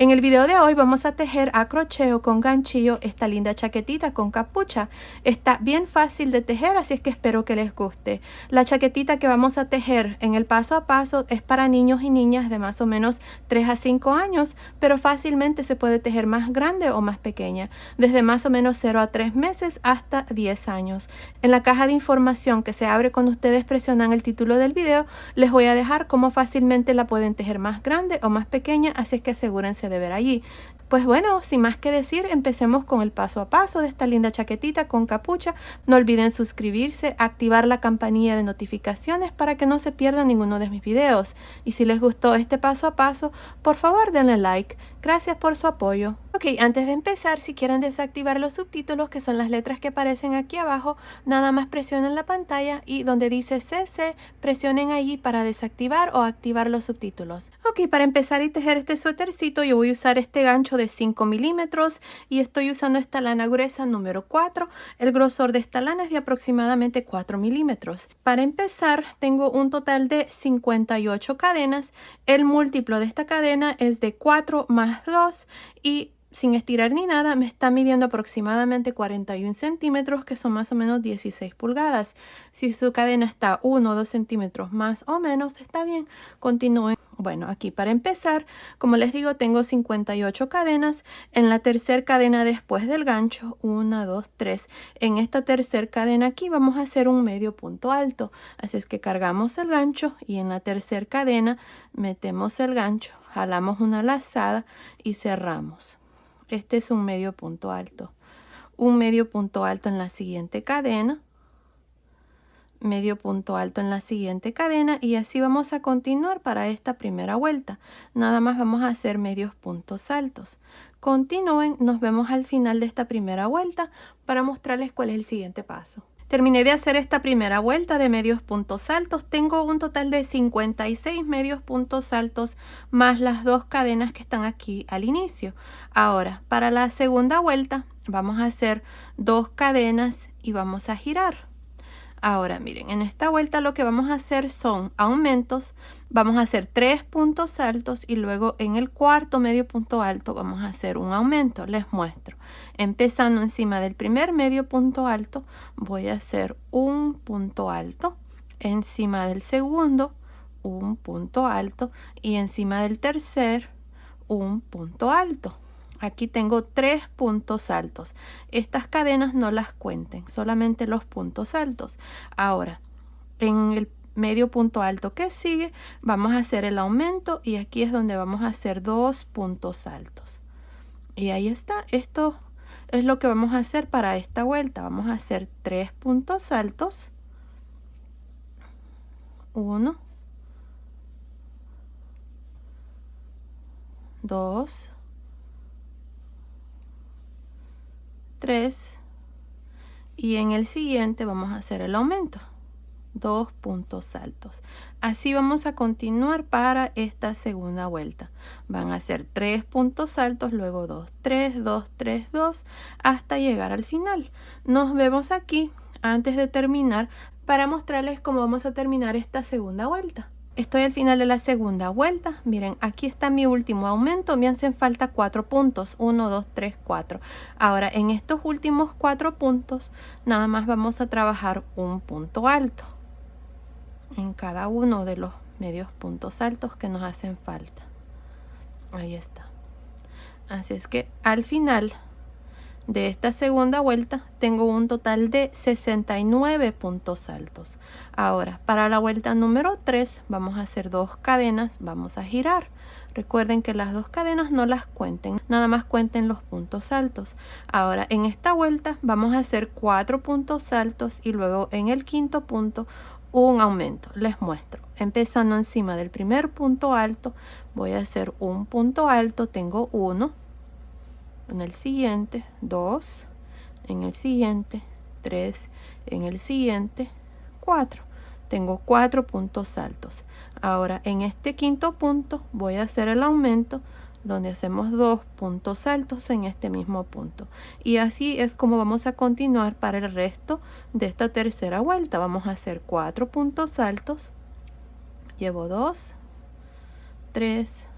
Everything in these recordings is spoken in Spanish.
En el video de hoy vamos a tejer a crochet o con ganchillo esta linda chaquetita con capucha. Está bien fácil de tejer, así es que espero que les guste. La chaquetita que vamos a tejer en el paso a paso es para niños y niñas de más o menos 3 a 5 años, pero fácilmente se puede tejer más grande o más pequeña, desde más o menos 0 a 3 meses hasta 10 años. En la caja de información que se abre cuando ustedes presionan el título del video, les voy a dejar cómo fácilmente la pueden tejer más grande o más pequeña, así es que asegúrense de ver allí. Pues bueno, sin más que decir, empecemos con el paso a paso de esta linda chaquetita con capucha. No olviden suscribirse, activar la campanilla de notificaciones para que no se pierdan ninguno de mis videos. Y si les gustó este paso a paso, por favor denle like. Gracias por su apoyo. Ok, antes de empezar, si quieren desactivar los subtítulos, que son las letras que aparecen aquí abajo, nada más presionen la pantalla y donde dice CC, presionen allí para desactivar o activar los subtítulos. Ok, para empezar y tejer este suétercito, yo voy a usar este gancho de 5 milímetros y estoy usando esta lana gruesa número 4. El grosor de esta lana es de aproximadamente 4 milímetros. Para empezar, tengo un total de 58 cadenas. El múltiplo de esta cadena es de 4 más 2 y sin estirar ni nada me está midiendo aproximadamente 41 centímetros, que son más o menos 16 pulgadas. Si su cadena está 1 o 2 centímetros más o menos, está bien. Continúen. Bueno, aquí para empezar, como les digo, tengo 58 cadenas. En la tercera cadena después del gancho, 1, 2, 3. En esta tercera cadena aquí vamos a hacer un medio punto alto. Así es que cargamos el gancho y en la tercera cadena metemos el gancho, jalamos una lazada y cerramos. Este es un medio punto alto. Un medio punto alto en la siguiente cadena. Medio punto alto en la siguiente cadena y así vamos a continuar para esta primera vuelta. Nada más vamos a hacer medios puntos altos. Continúen, nos vemos al final de esta primera vuelta para mostrarles cuál es el siguiente paso. Terminé de hacer esta primera vuelta de medios puntos altos. Tengo un total de 56 medios puntos altos más las dos cadenas que están aquí al inicio. Ahora, para la segunda vuelta vamos a hacer dos cadenas y vamos a girar. Ahora miren, en esta vuelta lo que vamos a hacer son aumentos. Vamos a hacer 3 puntos altos y luego en el cuarto medio punto alto vamos a hacer un aumento. Les muestro. Empezando encima del primer medio punto alto, voy a hacer un punto alto. Encima del segundo, un punto alto. Y encima del tercer, un punto alto. Aquí tengo 3 puntos altos. Estas cadenas no las cuenten, solamente los puntos altos. Ahora, en el medio punto alto que sigue, vamos a hacer el aumento y aquí es donde vamos a hacer 2 puntos altos. Y ahí está. Esto es lo que vamos a hacer para esta vuelta. Vamos a hacer 3 puntos altos. 1, 2, 3 y en el siguiente vamos a hacer el aumento, 2 puntos altos. Así vamos a continuar para esta segunda vuelta. Van a ser 3 puntos altos, luego 2, 3, 2, 3, 2 hasta llegar al final. Nos vemos aquí antes de terminar para mostrarles cómo vamos a terminar esta segunda vuelta. Estoy al final de la segunda vuelta. Miren, aquí está mi último aumento. Me hacen falta 4 puntos. 1, 2, 3, 4. Ahora, en estos últimos 4 puntos, nada más vamos a trabajar un punto alto en cada uno de los medios puntos altos que nos hacen falta. Ahí está. Así es que al final de esta segunda vuelta tengo un total de 69 puntos altos. Ahora, para la vuelta número 3 vamos a hacer 2 cadenas, vamos a girar. Recuerden que las 2 cadenas no las cuenten, nada más cuenten los puntos altos. Ahora, en esta vuelta vamos a hacer 4 puntos altos y luego en el quinto punto un aumento. Les muestro. Empezando encima del primer punto alto, voy a hacer un punto alto, tengo 1. En el siguiente 2, en el siguiente 3, en el siguiente 4. Tengo 4 puntos altos. Ahora en este quinto punto voy a hacer el aumento donde hacemos 2 puntos altos en este mismo punto. Y así es como vamos a continuar para el resto de esta tercera vuelta. Vamos a hacer 4 puntos altos. Llevo 2, 3,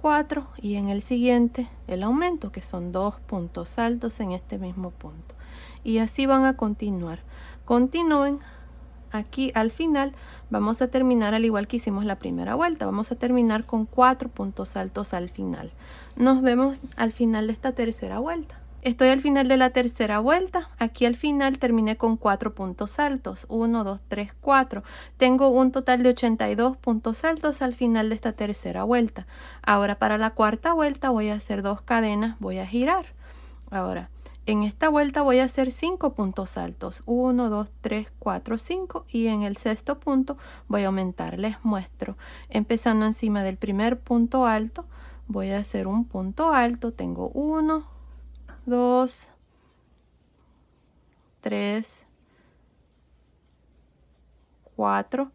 4 y en el siguiente el aumento, que son 2 puntos altos en este mismo punto. Y así van a continuar. Continúen. Aquí al final vamos a terminar al igual que hicimos la primera vuelta. Vamos a terminar con 4 puntos altos al final. Nos vemos al final de esta tercera vuelta. Estoy al final de la tercera vuelta. Aquí al final terminé con 4 puntos altos. 1, 2, 3, 4. Tengo un total de 82 puntos altos al final de esta tercera vuelta. Ahora para la cuarta vuelta voy a hacer 2 cadenas. Voy a girar. Ahora en esta vuelta voy a hacer 5 puntos altos. 1, 2, 3, 4, 5. Y en el sexto punto voy a aumentar. Les muestro. Empezando encima del primer punto alto. Voy a hacer un punto alto. Tengo 1, 2, 3, 4,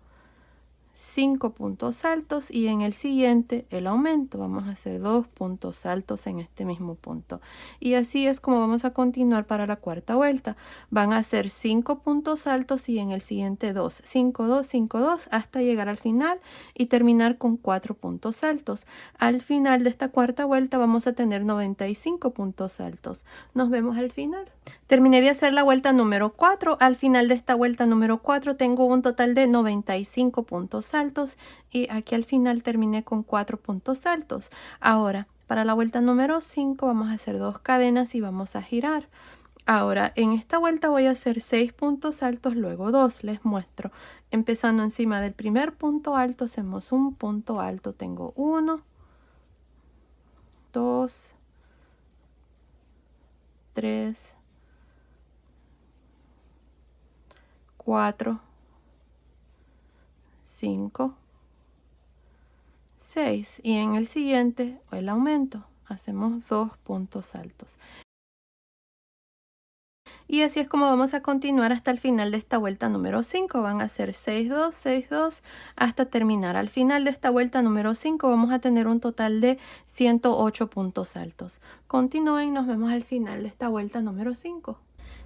5 puntos altos y en el siguiente el aumento. Vamos a hacer 2 puntos altos en este mismo punto. Y así es como vamos a continuar para la cuarta vuelta. Van a hacer 5 puntos altos y en el siguiente 2. 5, 2, 5, 2 hasta llegar al final y terminar con 4 puntos altos. Al final de esta cuarta vuelta vamos a tener 95 puntos altos. Nos vemos al final. Terminé de hacer la vuelta número 4. Al final de esta vuelta número 4 tengo un total de 95 puntos altos y aquí al final terminé con 4 puntos altos. Ahora, para la vuelta número 5 vamos a hacer 2 cadenas y vamos a girar. Ahora, en esta vuelta voy a hacer 6 puntos altos, luego 2. Les muestro. Empezando encima del primer punto alto, hacemos un punto alto. Tengo 1, 2, 3, 4, 5, 6 y en el siguiente el aumento hacemos 2 puntos altos. Y así es como vamos a continuar hasta el final de esta vuelta número 5. Van a ser 6, 2, 6, 2 hasta terminar. Al final de esta vuelta número 5 vamos a tener un total de 108 puntos altos. Continúen, nos vemos al final de esta vuelta número 5.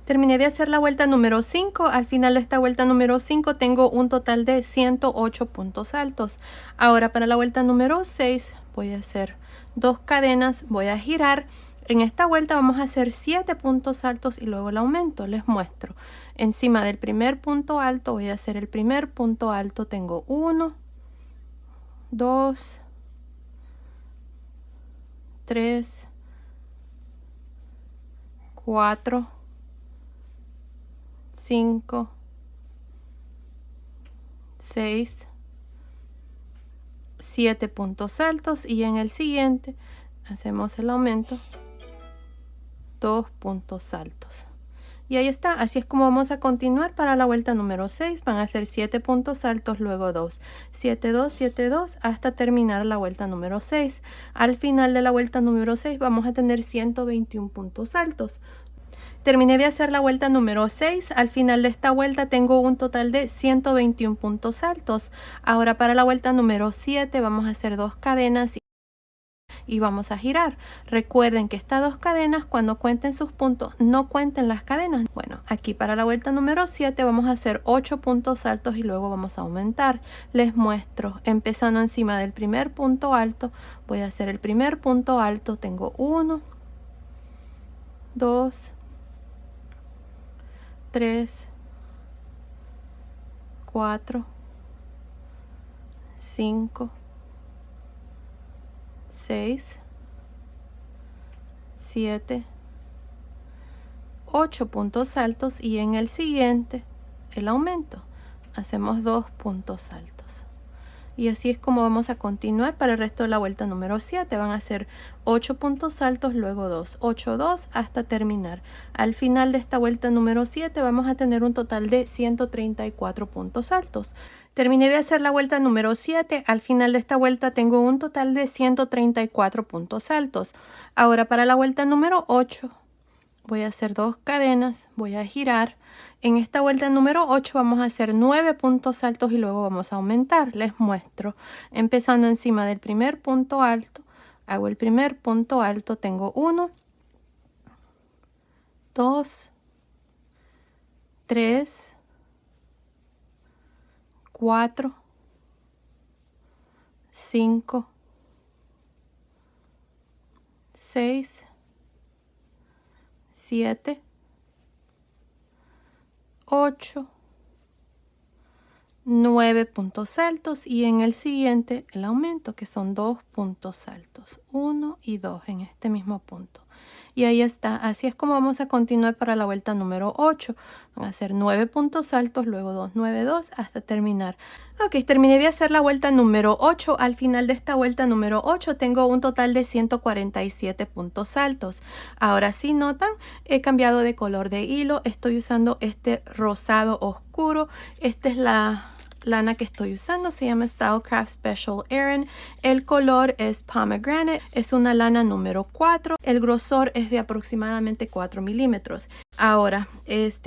Terminé de hacer la vuelta número 5. Al final de esta vuelta número 5 tengo un total de 108 puntos altos. Ahora para la vuelta número 6 voy a hacer 2 cadenas, voy a girar. En esta vuelta vamos a hacer 7 puntos altos y luego el aumento. Les muestro. Encima del primer punto alto voy a hacer el primer punto alto. Tengo 1, 2, 3, 4, 5, 6, 7 puntos altos y en el siguiente hacemos el aumento, 2 puntos altos. Y ahí está, así es como vamos a continuar para la vuelta número 6. Van a ser 7 puntos altos, luego 2. 7, 2, 7, 2 hasta terminar la vuelta número 6. Al final de la vuelta número 6 vamos a tener 121 puntos altos. Terminé de hacer la vuelta número 6. Al final de esta vuelta tengo un total de 121 puntos altos. Ahora para la vuelta número 7 vamos a hacer 2 cadenas y vamos a girar. Recuerden que estas 2 cadenas, cuando cuenten sus puntos, no cuenten las cadenas. Bueno, aquí para la vuelta número 7 vamos a hacer 8 puntos altos y luego vamos a aumentar. Les muestro. Empezando encima del primer punto alto, voy a hacer el primer punto alto. Tengo 1, 2, 3, 4, 5, 6, 7, 8 puntos altos y en el siguiente el aumento. Hacemos 2 puntos altos. Y así es como vamos a continuar para el resto de la vuelta número 7. Van a ser 8 puntos altos, luego 2, 8, 2 hasta terminar. Al final de esta vuelta número 7 vamos a tener un total de 134 puntos altos. Terminé de hacer la vuelta número 7. Al final de esta vuelta tengo un total de 134 puntos altos. Ahora para la vuelta número 8 voy a hacer 2 cadenas, voy a girar. En esta vuelta número 8 vamos a hacer 9 puntos altos y luego vamos a aumentar. Les muestro. Empezando encima del primer punto alto, hago el primer punto alto, tengo 1, 2, 3, 4, 5, 6, 7, 8, 9 puntos altos y en el siguiente el aumento, que son 2 puntos altos, 1 y 2 en este mismo punto. Y ahí está, así es como vamos a continuar para la vuelta número 8. Van a ser 9 puntos altos, luego 2, 9, 2 hasta terminar. Ok, terminé de hacer la vuelta número 8. Al final de esta vuelta número 8 tengo un total de 147 puntos altos. Ahora si notan, he cambiado de color de hilo. Estoy usando este rosado oscuro. Esta es la lana que estoy usando, se llama Stylecraft Special Aran. El color es Pomegranate, es una lana número 4. El grosor es de aproximadamente 4 milímetros. Ahora,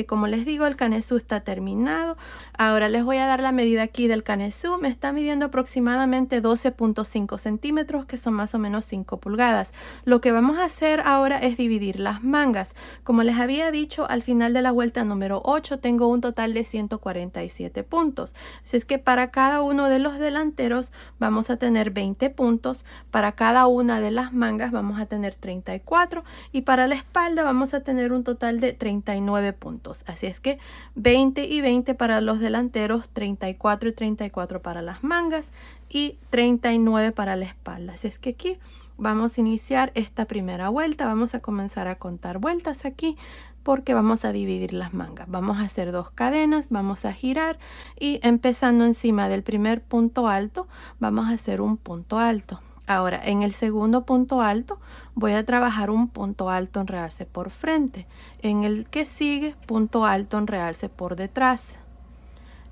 como les digo, el canesú está terminado. Ahora les voy a dar la medida aquí del canesú. Me está midiendo aproximadamente 12.5 centímetros, que son más o menos 5 pulgadas. Lo que vamos a hacer ahora es dividir las mangas. Como les había dicho, al final de la vuelta número 8 tengo un total de 147 puntos. Así es que para cada uno de los delanteros vamos a tener 20 puntos. Para cada una de las mangas vamos a tener 34. Y para la espalda vamos a tener un total de 39 puntos. Así es que 20 y 20 para los delanteros, 34 y 34 para las mangas y 39 para la espalda. Así es que aquí vamos a iniciar esta primera vuelta. Vamos a comenzar a contar vueltas aquí porque vamos a dividir las mangas. Vamos a hacer 2 cadenas, vamos a girar y empezando encima del primer punto alto vamos a hacer un punto alto. Ahora, en el segundo punto alto voy a trabajar un punto alto en realce por frente. En el que sigue, punto alto en realce por detrás.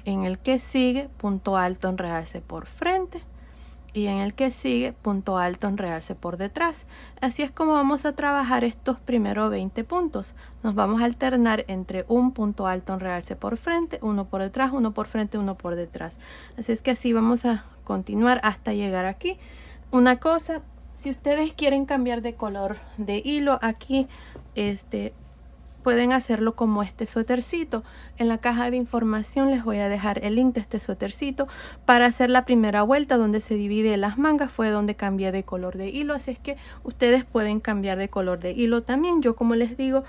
En el que sigue, punto alto en realce por frente. Y en el que sigue, punto alto en realce por detrás. Así es como vamos a trabajar estos primeros 20 puntos. Nos vamos a alternar entre un punto alto en realce por frente, uno por detrás, uno por frente, uno por detrás. Así es que así vamos a continuar hasta llegar aquí. Una cosa, si ustedes quieren cambiar de color de hilo aquí, pueden hacerlo como este suétercito. En la caja de información les voy a dejar el link de este suétercito. Para hacer la primera vuelta donde se divide las mangas fue donde cambié de color de hilo. Así es que ustedes pueden cambiar de color de hilo también. Yo, como les digo,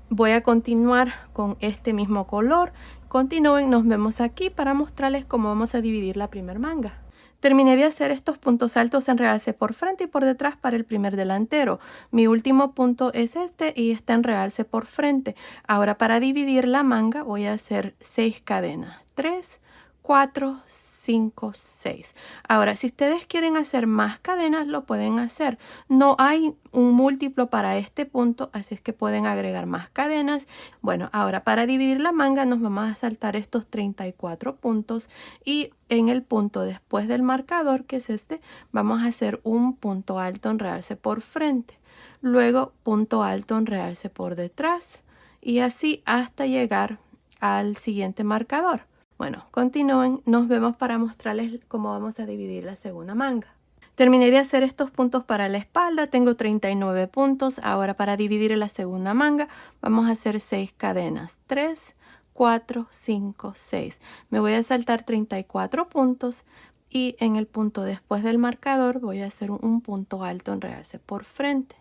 voy a continuar con este mismo color. Continúen, nos vemos aquí para mostrarles cómo vamos a dividir la primera manga. Terminé de hacer estos puntos altos en realce por frente y por detrás para el primer delantero. Mi último punto es este y está en realce por frente. Ahora, para dividir la manga voy a hacer 6 cadenas. 3, 4, 5, 6. Ahora, si ustedes quieren hacer más cadenas, lo pueden hacer. No hay un múltiplo para este punto, así es que pueden agregar más cadenas. Bueno, ahora para dividir la manga nos vamos a saltar estos 34 puntos y en el punto después del marcador, que es este, vamos a hacer un punto alto en realce por frente. Luego punto alto en realce por detrás y así hasta llegar al siguiente marcador. Bueno, continúen, nos vemos para mostrarles cómo vamos a dividir la segunda manga. Terminé de hacer estos puntos para la espalda, tengo 39 puntos. Ahora para dividir la segunda manga vamos a hacer 6 cadenas. 3, 4, 5, 6. Me voy a saltar 34 puntos y en el punto después del marcador voy a hacer un punto alto en realce por frente.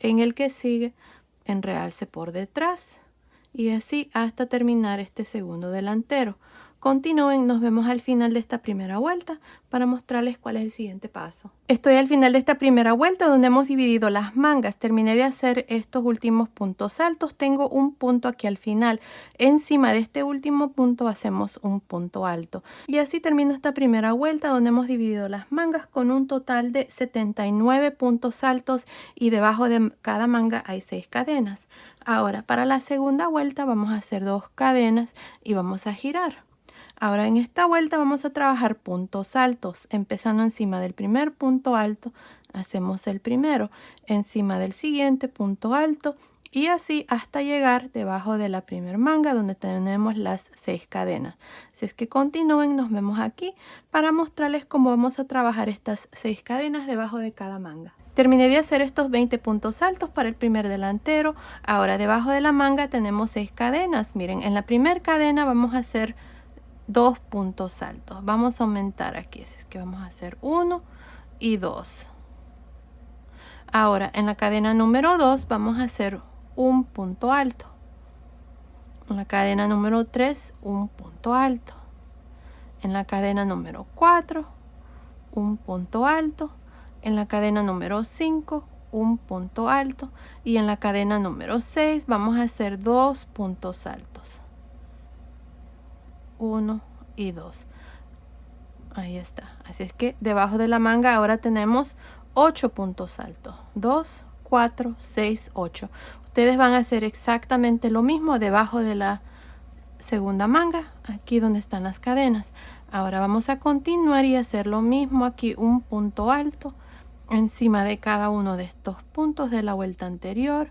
En el que sigue, en realce por detrás. Y así hasta terminar este segundo delantero. Continúen, nos vemos al final de esta primera vuelta para mostrarles cuál es el siguiente paso. Estoy al final de esta primera vuelta donde hemos dividido las mangas. Terminé de hacer estos últimos puntos altos. Tengo un punto aquí al final. Encima de este último punto hacemos un punto alto. Y así termino esta primera vuelta donde hemos dividido las mangas con un total de 79 puntos altos y debajo de cada manga hay 6 cadenas. Ahora para la segunda vuelta vamos a hacer 2 cadenas y vamos a girar. Ahora en esta vuelta vamos a trabajar puntos altos. Empezando encima del primer punto alto, hacemos el primero. Encima del siguiente punto alto y así hasta llegar debajo de la primera manga donde tenemos las 6 cadenas. Así es que continúen, nos vemos aquí para mostrarles cómo vamos a trabajar estas 6 cadenas debajo de cada manga. Terminé de hacer estos 20 puntos altos para el primer delantero. Ahora debajo de la manga tenemos 6 cadenas. Miren, en la primera cadena vamos a hacer 2 puntos altos. Vamos a aumentar aquí, así es que vamos a hacer 1 y 2. Ahora en la cadena número 2 vamos a hacer un punto alto. En la cadena número 3 un punto alto. En la cadena número 4 un punto alto. En la cadena número 5 un punto alto. Y en la cadena número 6 vamos a hacer 2 puntos altos. 1 y 2. Ahí está. Así es que debajo de la manga ahora tenemos 8 puntos altos. 2, 4, 6, 8. Ustedes van a hacer exactamente lo mismo debajo de la segunda manga, aquí donde están las cadenas. Ahora vamos a continuar y hacer lo mismo aquí, un punto alto encima de cada uno de estos puntos de la vuelta anterior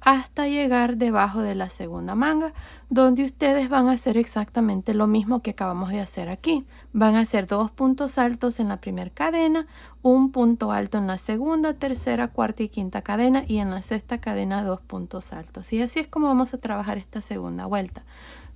hasta llegar debajo de la segunda manga, donde ustedes van a hacer exactamente lo mismo que acabamos de hacer aquí. Van a hacer 2 puntos altos en la primera cadena, un punto alto en la segunda, tercera, cuarta y quinta cadena, y en la sexta cadena 2 puntos altos. Y así es como vamos a trabajar esta segunda vuelta.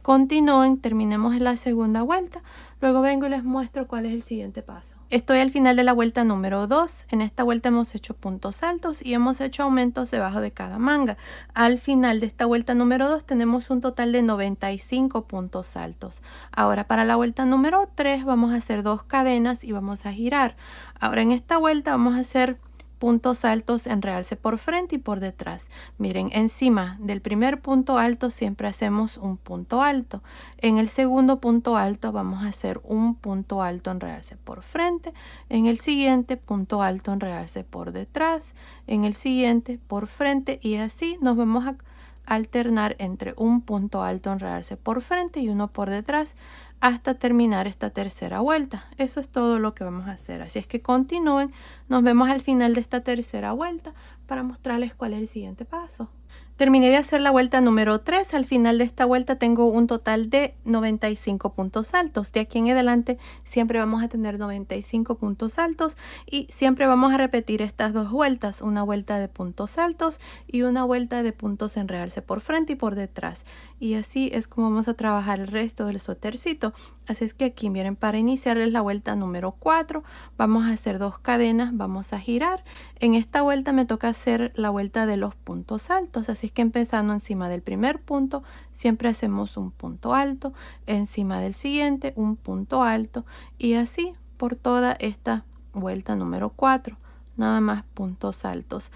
Continúen, terminemos la segunda vuelta, luego vengo y les muestro cuál es el siguiente paso. Estoy al final de la vuelta número 2. En esta vuelta hemos hecho puntos altos y hemos hecho aumentos debajo de cada manga. Al final de esta vuelta número 2 tenemos un total de 95 puntos altos. Ahora para la vuelta número 3 vamos a hacer 2 cadenas y vamos a girar. Ahora en esta vuelta vamos a hacer puntos altos en realce por frente y por detrás. Miren, encima del primer punto alto siempre hacemos un punto alto. En el segundo punto alto vamos a hacer un punto alto en realce por frente. En el siguiente punto alto en realce por detrás. En el siguiente por frente, y así nos vamos a alternar entre un punto alto en realce por frente y uno por detrás hasta terminar esta tercera vuelta. Eso es todo lo que vamos a hacer. Así es que continúen. Nos vemos al final de esta tercera vuelta para mostrarles cuál es el siguiente paso. Terminé de hacer la vuelta número 3. Al final de esta vuelta tengo un total de 95 puntos altos. De aquí en adelante siempre vamos a tener 95 puntos altos y siempre vamos a repetir estas 2 vueltas. Una vuelta de puntos altos y una vuelta de puntos en realce por frente y por detrás. Y así es como vamos a trabajar el resto del suétercito. Así es que aquí miren, para iniciarles la vuelta número 4 vamos a hacer 2 cadenas, vamos a girar. En esta vuelta me toca hacer la vuelta de los puntos altos, así es que empezando encima del primer punto siempre hacemos un punto alto, encima del siguiente un punto alto, y así por toda esta vuelta número 4, nada más puntos altos.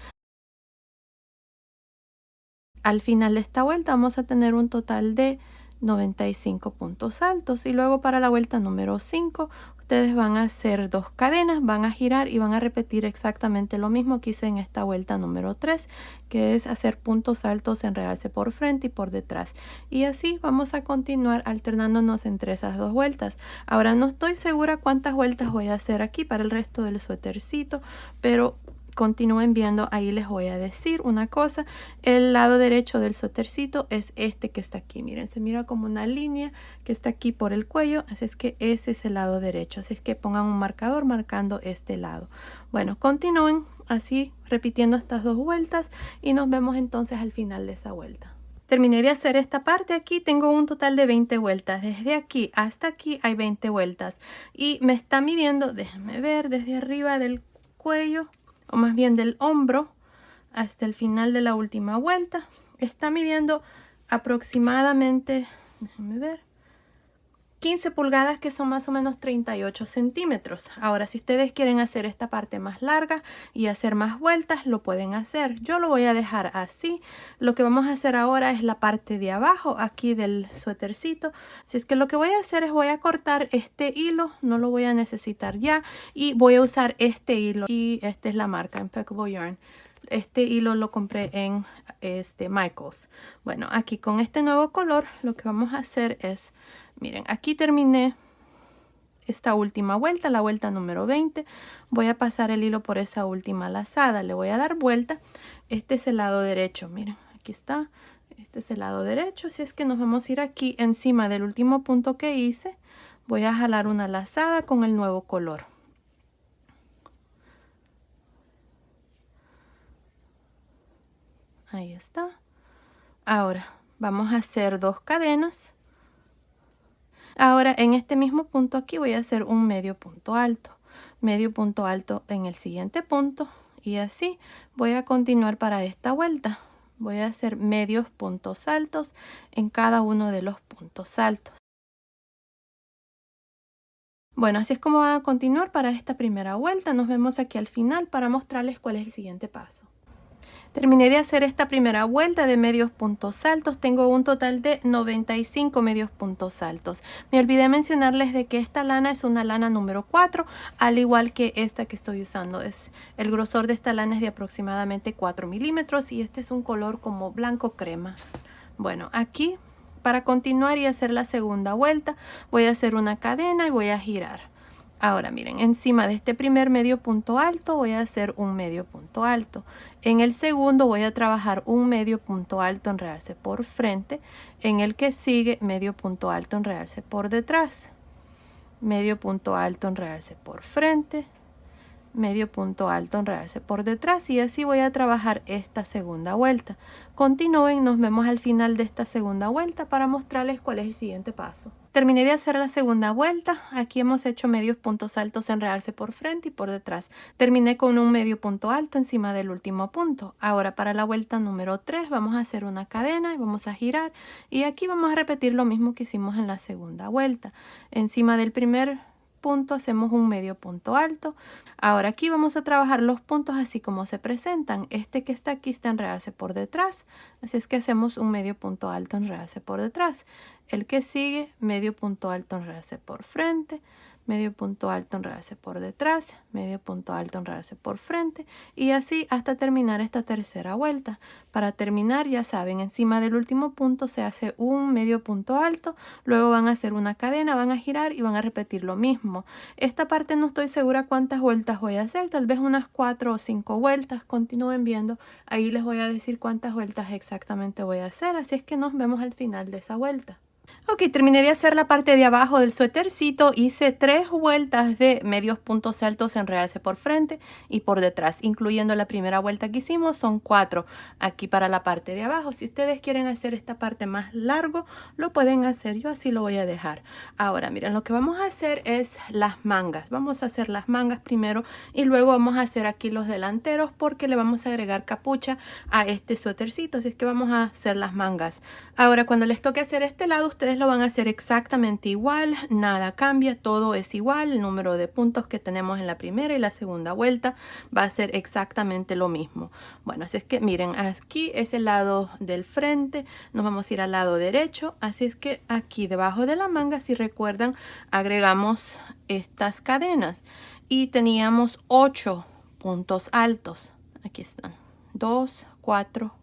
Al final de esta vuelta vamos a tener un total de 95 puntos altos, y luego para la vuelta número 5 ustedes van a hacer 2 cadenas, van a girar y van a repetir exactamente lo mismo que hice en esta vuelta número 3, que es hacer puntos altos en realce por frente y por detrás, y así vamos a continuar alternándonos entre esas 2 vueltas. Ahora no estoy segura cuántas vueltas voy a hacer aquí para el resto del suétercito, pero continúen viendo, ahí les voy a decir una cosa. El lado derecho del suétercito es este que está aquí. Miren, se mira como una línea que está aquí por el cuello, así es que ese es el lado derecho. Así es que pongan un marcador marcando este lado. Bueno, continúen así repitiendo estas 2 vueltas y nos vemos entonces al final de esa vuelta. Terminé de hacer esta parte. Aquí tengo un total de 20 vueltas. Desde aquí hasta aquí hay 20 vueltas y me está midiendo, déjenme ver, desde arriba del cuello, o más bien del hombro, hasta el final de la última vuelta. Está midiendo aproximadamente, déjenme ver, 15 pulgadas, que son más o menos 38 centímetros. Ahora, si ustedes quieren hacer esta parte más larga y hacer más vueltas, lo pueden hacer. Yo lo voy a dejar así. Lo que vamos a hacer ahora es la parte de abajo, aquí del suétercito. Así es que lo que voy a hacer es voy a cortar este hilo, no lo voy a necesitar ya, y voy a usar este hilo. Y esta es la marca Impeccable Yarn. Este hilo lo compré en Michaels. Bueno, aquí con este nuevo color lo que vamos a hacer es, miren, aquí terminé esta última vuelta, la vuelta número 20. Voy a pasar el hilo por esa última lazada, le voy a dar vuelta. Este es el lado derecho, miren, aquí está. Este es el lado derecho, así es que nos vamos a ir aquí encima del último punto que hice. Voy a jalar una lazada con el nuevo color. Ahí está. Ahora vamos a hacer 2 cadenas. Ahora en este mismo punto aquí voy a hacer un medio punto alto en el siguiente punto Y así voy a continuar para esta vuelta. Voy a hacer medios puntos altos en cada uno de los puntos altos. Bueno, así es como va a continuar para esta primera vuelta. Nos vemos aquí al final para mostrarles cuál es el siguiente paso. Terminé de hacer esta primera vuelta de medios puntos altos. Tengo un total de 95 medios puntos altos. Me olvidé mencionarles de que esta lana es una lana número 4, al igual que esta que estoy usando. El grosor de esta lana es de aproximadamente 4 milímetros y este es un color como blanco crema. Bueno, aquí para continuar y hacer la segunda vuelta voy a hacer una cadena y voy a girar. Ahora miren, encima de este primer medio punto alto voy a hacer un medio punto alto. En el segundo voy a trabajar un medio punto alto, enredarse por frente. En el que sigue, medio punto alto, enredarse por detrás. Medio punto alto, enredarse por frente. Medio punto alto, enredarse por detrás, y así voy a trabajar esta segunda vuelta. Continúen, nos vemos al final de esta segunda vuelta para mostrarles cuál es el siguiente paso. Terminé de hacer la segunda vuelta. Aquí hemos hecho medios puntos altos, enredarse por frente y por detrás. Terminé con un medio punto alto encima del último punto. Ahora para la vuelta número 3 vamos a hacer una cadena y vamos a girar, y aquí vamos a repetir lo mismo que hicimos en la segunda vuelta. Encima del primer punto hacemos un medio punto alto. Ahora aquí vamos a trabajar los puntos así como se presentan. Este que está aquí está enredarse por detrás, así es que hacemos un medio punto alto, enredarse por detrás. El que sigue, medio punto alto, enredarse por frente. Medio punto alto, enredarse por detrás, medio punto alto, enredarse por frente, y así hasta terminar esta tercera vuelta. Para terminar, ya saben, encima del último punto se hace un medio punto alto, luego van a hacer una cadena, van a girar y van a repetir lo mismo. Esta parte no estoy segura cuántas vueltas voy a hacer, tal vez unas 4 o 5 vueltas. Continúen viendo, ahí les voy a decir cuántas vueltas exactamente voy a hacer, así es que nos vemos al final de esa vuelta. Ok, terminé de hacer la parte de abajo del suétercito. Hice 3 vueltas de medios puntos altos, enredarse por frente y por detrás, incluyendo la primera vuelta que hicimos. Son 4 aquí para la parte de abajo. Si ustedes quieren hacer esta parte más largo, lo pueden hacer. Yo así lo voy a dejar. Ahora, miren, lo que vamos a hacer es las mangas. Vamos a hacer las mangas primero y luego vamos a hacer aquí los delanteros, porque le vamos a agregar capucha a este suétercito. Así es que vamos a hacer las mangas. Ahora, cuando les toque hacer este lado, ustedes lo van a hacer exactamente igual, nada cambia, todo es igual. El número de puntos que tenemos en la primera y la segunda vuelta va a ser exactamente lo mismo. Bueno, así es que miren, aquí es el lado del frente, nos vamos a ir al lado derecho, así es que aquí debajo de la manga, si recuerdan, agregamos estas cadenas y teníamos 8 puntos altos. Aquí están, 2, 4,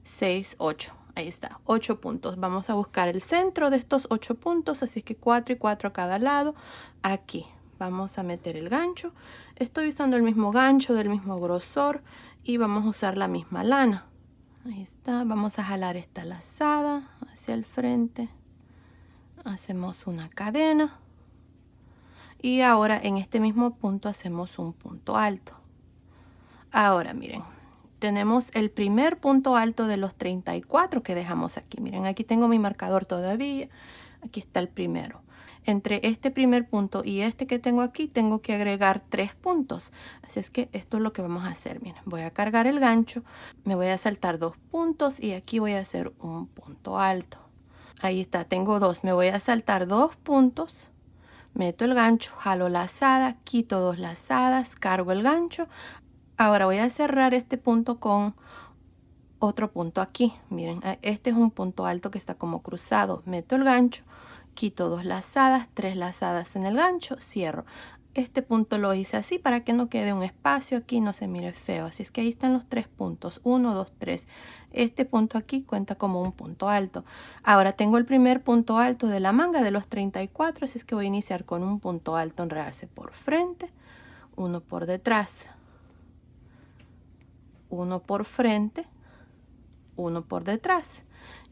6, 8. Ahí está, 8 puntos. Vamos a buscar el centro de estos 8 puntos, así que 4 y 4 a cada lado. Aquí vamos a meter el gancho. Estoy usando el mismo gancho, del mismo grosor, y vamos a usar la misma lana. Ahí está, vamos a jalar esta lazada hacia el frente. Hacemos una cadena. Y ahora en este mismo punto hacemos un punto alto. Ahora miren, tenemos el primer punto alto de los 34 que dejamos aquí. Miren, aquí tengo mi marcador todavía. Aquí está el primero. Entre este primer punto y este que tengo aquí, tengo que agregar 3 puntos. Así es que esto es lo que vamos a hacer. Miren, voy a cargar el gancho, me voy a saltar 2 puntos y aquí voy a hacer un punto alto. Ahí está, tengo 2. Me voy a saltar 2 puntos. Meto el gancho, jalo lazada, quito 2 lazadas, cargo el gancho. Ahora voy a cerrar este punto con otro punto aquí. Miren, este es un punto alto que está como cruzado. Meto el gancho, quito 2 lazadas, 3 lazadas en el gancho, cierro. Este punto lo hice así para que no quede un espacio aquí, no se mire feo. Así es que ahí están los 3 puntos, 1, 2, 3. Este punto aquí cuenta como un punto alto. Ahora tengo el primer punto alto de la manga de los 34, así es que voy a iniciar con un punto alto, enredarse por frente, uno por detrás, uno por frente, uno por detrás,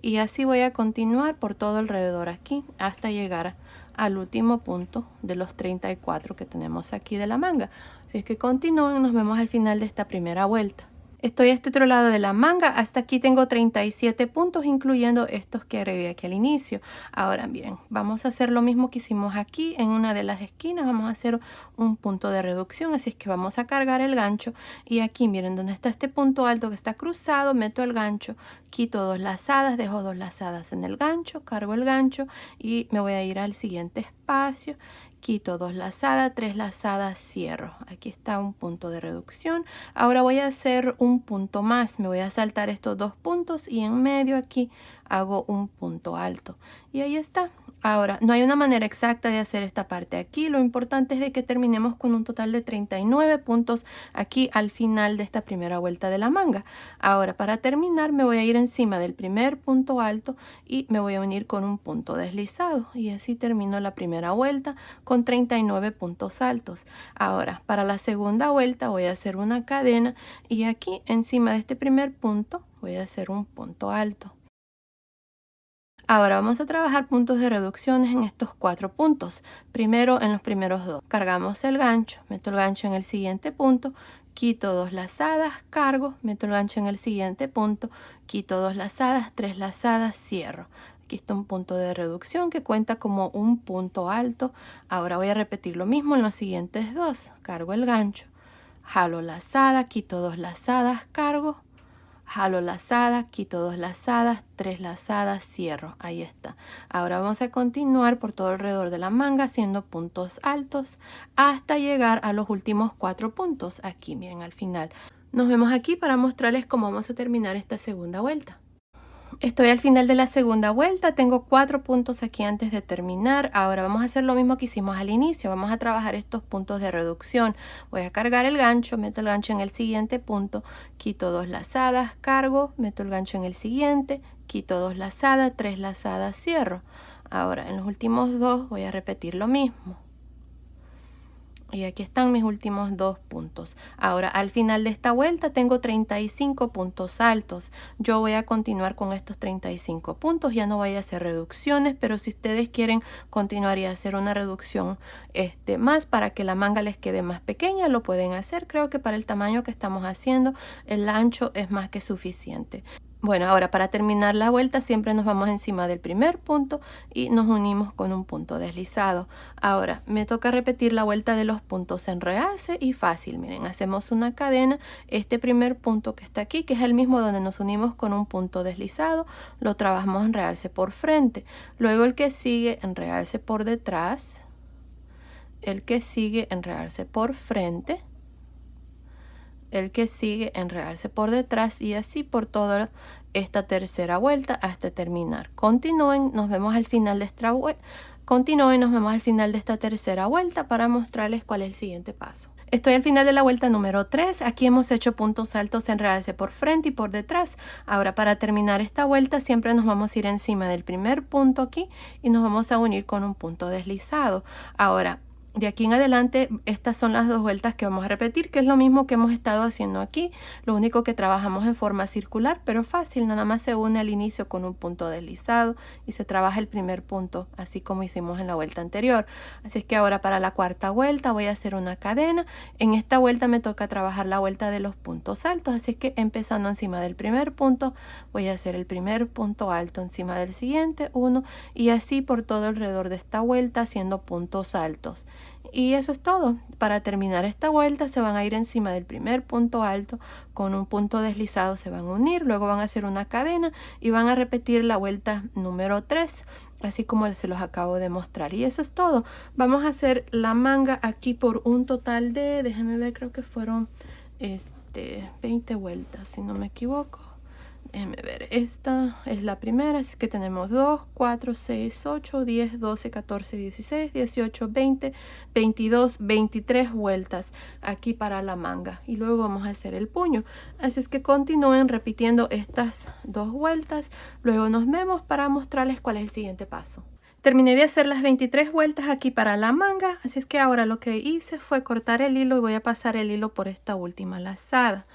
y así voy a continuar por todo alrededor aquí hasta llegar al último punto de los 34 que tenemos aquí de la manga. Así es que continúen, nos vemos al final de esta primera vuelta. Estoy a este otro lado de la manga, hasta aquí tengo 37 puntos, incluyendo estos que agregué aquí al inicio. Ahora miren, vamos a hacer lo mismo que hicimos aquí en una de las esquinas, vamos a hacer un punto de reducción, así es que vamos a cargar el gancho y aquí miren donde está este punto alto que está cruzado, meto el gancho, quito 2 lazadas, dejo 2 lazadas en el gancho, cargo el gancho y me voy a ir al siguiente espacio. Quito 2 lazadas, 3 lazadas, cierro. Aquí está un punto de reducción. Ahora voy a hacer un punto más. Me voy a saltar estos 2 puntos y en medio aquí hago un punto alto. Y ahí está. Ahora, no hay una manera exacta de hacer esta parte aquí. Lo importante es de que terminemos con un total de 39 puntos aquí al final de esta primera vuelta de la manga. Ahora, para terminar, me voy a ir encima del primer punto alto y me voy a unir con un punto deslizado. Y así termino la primera vuelta con 39 puntos altos. Ahora, para la segunda vuelta voy a hacer una cadena y aquí encima de este primer punto voy a hacer un punto alto. Ahora vamos a trabajar puntos de reducciones en estos 4 puntos. Primero en los primeros 2. Cargamos el gancho, meto el gancho en el siguiente punto, quito 2 lazadas, cargo, meto el gancho en el siguiente punto, quito 2 lazadas, 3 lazadas, cierro. Aquí está un punto de reducción que cuenta como un punto alto. Ahora voy a repetir lo mismo en los siguientes 2. Cargo el gancho, jalo lazada, quito 2 lazadas, cargo, jalo lazada, quito 2 lazadas, 3 lazadas, cierro. Ahí está. Ahora vamos a continuar por todo alrededor de la manga haciendo puntos altos hasta llegar a los últimos 4 puntos. Aquí, miren, al final. Nos vemos aquí para mostrarles cómo vamos a terminar esta segunda vuelta. Estoy al final de la segunda vuelta, tengo 4 puntos aquí antes de terminar. Ahora vamos a hacer lo mismo que hicimos al inicio, vamos a trabajar estos puntos de reducción. Voy a cargar el gancho, meto el gancho en el siguiente punto, quito 2 lazadas, cargo, meto el gancho en el siguiente, quito 2 lazadas, 3 lazadas, cierro. Ahora en los últimos 2 voy a repetir lo mismo. Y aquí están mis últimos 2 puntos. Ahora al final de esta vuelta tengo 35 puntos altos. Yo voy a continuar con estos 35 puntos. Ya no voy a hacer reducciones, pero si ustedes quieren continuar y hacer una reducción más para que la manga les quede más pequeña, lo pueden hacer. Creo que para el tamaño que estamos haciendo, el ancho es más que suficiente. Bueno, ahora para terminar la vuelta siempre nos vamos encima del primer punto y nos unimos con un punto deslizado. Ahora me toca repetir la vuelta de los puntos en realce y fácil. Miren, hacemos una cadena. Este primer punto que está aquí, que es el mismo donde nos unimos con un punto deslizado, lo trabajamos en realce por frente. Luego el que sigue en realce por detrás, el que sigue en realce por frente, el que sigue enredarse por detrás y así por toda esta tercera vuelta hasta terminar. Continúen, nos vemos al final de esta vuelta. Continúen, nos vemos al final de esta tercera vuelta para mostrarles cuál es el siguiente paso. Estoy al final de la vuelta número 3. Aquí hemos hecho puntos altos, enredarse por frente y por detrás. Ahora para terminar esta vuelta siempre nos vamos a ir encima del primer punto aquí y nos vamos a unir con un punto deslizado. Ahora de aquí en adelante, estas son las 2 vueltas que vamos a repetir, que es lo mismo que hemos estado haciendo aquí. Lo único que trabajamos en forma circular, pero fácil. Nada más se une al inicio con un punto deslizado y se trabaja el primer punto, así como hicimos en la vuelta anterior. Así es que ahora para la cuarta vuelta voy a hacer una cadena. En esta vuelta me toca trabajar la vuelta de los puntos altos. Así es que empezando encima del primer punto, voy a hacer el primer punto alto encima del siguiente, uno, y así por todo alrededor de esta vuelta haciendo puntos altos. Y eso es todo. Para terminar esta vuelta se van a ir encima del primer punto alto con un punto deslizado, se van a unir, luego van a hacer una cadena y van a repetir la vuelta número 3, así como se los acabo de mostrar. Y eso es todo. Vamos a hacer la manga aquí por un total de, déjenme ver, creo que fueron 20 vueltas, si no me equivoco. Déjenme ver, esta es la primera, así que tenemos 2, 4, 6, 8, 10, 12, 14, 16, 18, 20, 22, 23 vueltas aquí para la manga. Y luego vamos a hacer el puño. Así es que continúen repitiendo estas 2 vueltas. Luego nos vemos para mostrarles cuál es el siguiente paso. Terminé de hacer las 23 vueltas aquí para la manga, así es que ahora lo que hice fue cortar el hilo y voy a pasar el hilo por esta última lazada.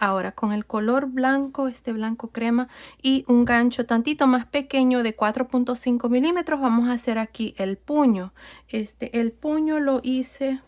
Ahora con el color blanco, este blanco crema y un gancho tantito más pequeño de 4.5 milímetros, vamos a hacer aquí el puño. El puño lo hice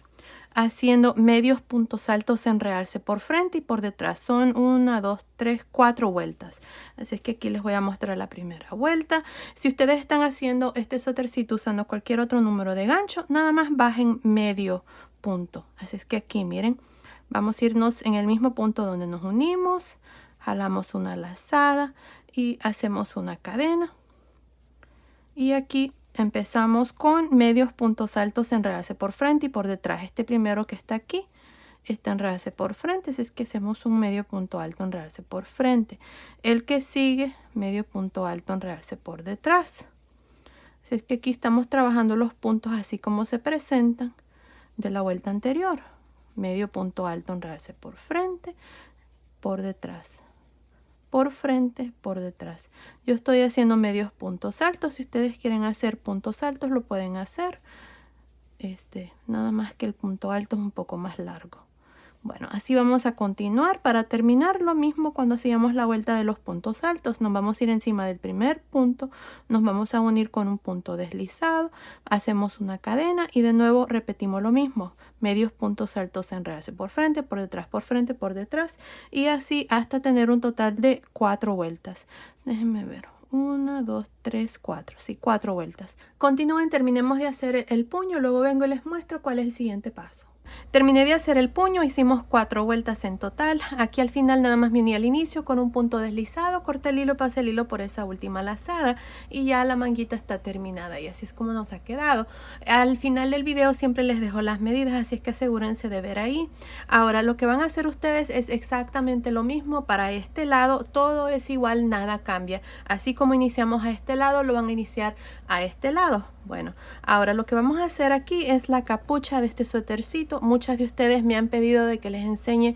haciendo medios puntos altos en realce por frente y por detrás. Son 1, 2, 3, 4 vueltas. Así es que aquí les voy a mostrar la primera vuelta. Si ustedes están haciendo este suétercito usando cualquier otro número de gancho, nada más bajen medio punto. Así es que aquí miren, vamos a irnos en el mismo punto donde nos unimos, jalamos una lazada y hacemos una cadena. Y aquí empezamos con medios puntos altos en realce por frente y por detrás. Este primero que está aquí está en realce por frente, así es que hacemos un medio punto alto en realce por frente. El que sigue, medio punto alto en realce por detrás. Así es que aquí estamos trabajando los puntos así como se presentan de la vuelta anterior. Medio punto alto en realce por frente, por detrás, por frente, por detrás. Yo estoy haciendo medios puntos altos. Si ustedes quieren hacer puntos altos lo pueden hacer. Nada más que el punto alto es un poco más largo. Bueno, así vamos a continuar. Para terminar lo mismo cuando hacíamos la vuelta de los puntos altos, nos vamos a ir encima del primer punto, nos vamos a unir con un punto deslizado, hacemos una cadena y de nuevo repetimos lo mismo, medios puntos altos en realce por frente, por detrás, por frente, por detrás y así hasta tener un total de 4 vueltas. Déjenme ver. 1, 2, 3, 4. Sí, 4 vueltas. Continúen, terminemos de hacer el puño, luego vengo y les muestro cuál es el siguiente paso. Terminé de hacer el puño, hicimos 4 vueltas en total. Aquí al final nada más me uní al inicio con un punto deslizado, corté el hilo, pasé el hilo por esa última lazada y ya la manguita está terminada y así es como nos ha quedado. Al final del video siempre les dejo las medidas, así es que asegúrense de ver ahí. Ahora lo que van a hacer ustedes es exactamente lo mismo para este lado, todo es igual, nada cambia. Así como iniciamos a este lado, lo van a iniciar a este lado. Bueno, ahora lo que vamos a hacer aquí es la capucha de este suétercito. Muchas de ustedes me han pedido de que les enseñe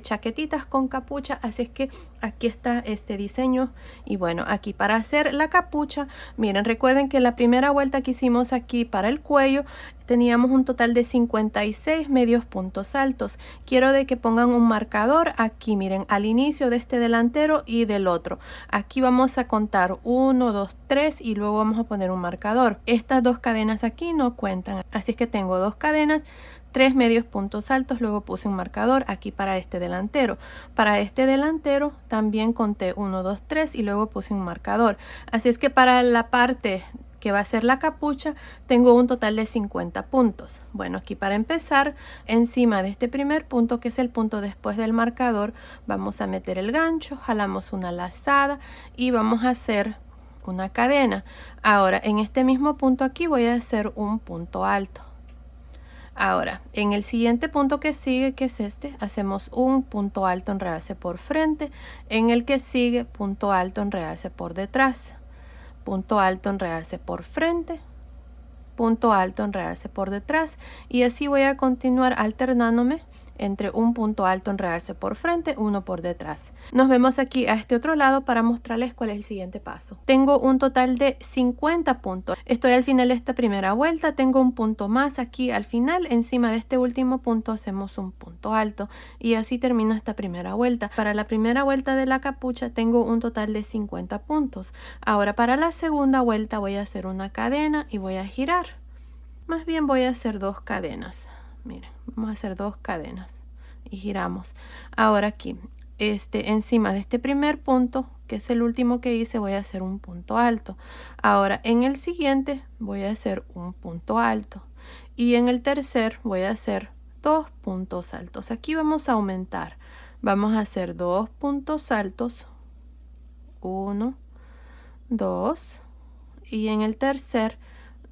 chaquetitas con capucha, así es que aquí está este diseño. Y bueno, aquí para hacer la capucha, miren, recuerden que la primera vuelta que hicimos aquí para el cuello teníamos un total de 56 medios puntos altos. Quiero de que pongan un marcador aquí, miren, al inicio de este delantero y del otro. Aquí vamos a contar 1, 2, 3 y luego vamos a poner un marcador. Estas 2 cadenas aquí no cuentan, así es que tengo 2 cadenas, 3 medios puntos altos, luego puse un marcador aquí para este delantero. Para este delantero también conté 1, 2, 3 y luego puse un marcador. Así es que para la parte que va a ser la capucha, tengo un total de 50 puntos. Bueno, aquí para empezar, encima de este primer punto, que es el punto después del marcador, vamos a meter el gancho, jalamos una lazada y vamos a hacer una cadena. Ahora, en este mismo punto aquí voy a hacer un punto alto. Ahora, en el siguiente punto que sigue, que es este, hacemos un punto alto en realce por frente. En el que sigue, punto alto en realce por detrás. Punto alto en realce por frente, punto alto en realce por detrás y así voy a continuar alternándome entre un punto alto en realce por frente, uno por detrás. Nos vemos aquí a este otro lado para mostrarles cuál es el siguiente paso. Tengo un total de 50 puntos. Estoy al final de esta primera vuelta, tengo un punto más aquí al final. Encima de este último punto hacemos un punto alto y así termino esta primera vuelta. Para la primera vuelta de la capucha tengo un total de 50 puntos. Ahora para la segunda vuelta voy a hacer una cadena y voy a girar. Más bien voy a hacer 2 cadenas. Miren, vamos a hacer 2 cadenas y giramos. Ahora aquí, encima de este primer punto, que es el último que hice, voy a hacer un punto alto. Ahora en el siguiente voy a hacer un punto alto y en el tercer voy a hacer 2 puntos altos. Aquí vamos a aumentar. Vamos a hacer 2 puntos altos. 1, 2 y en el tercer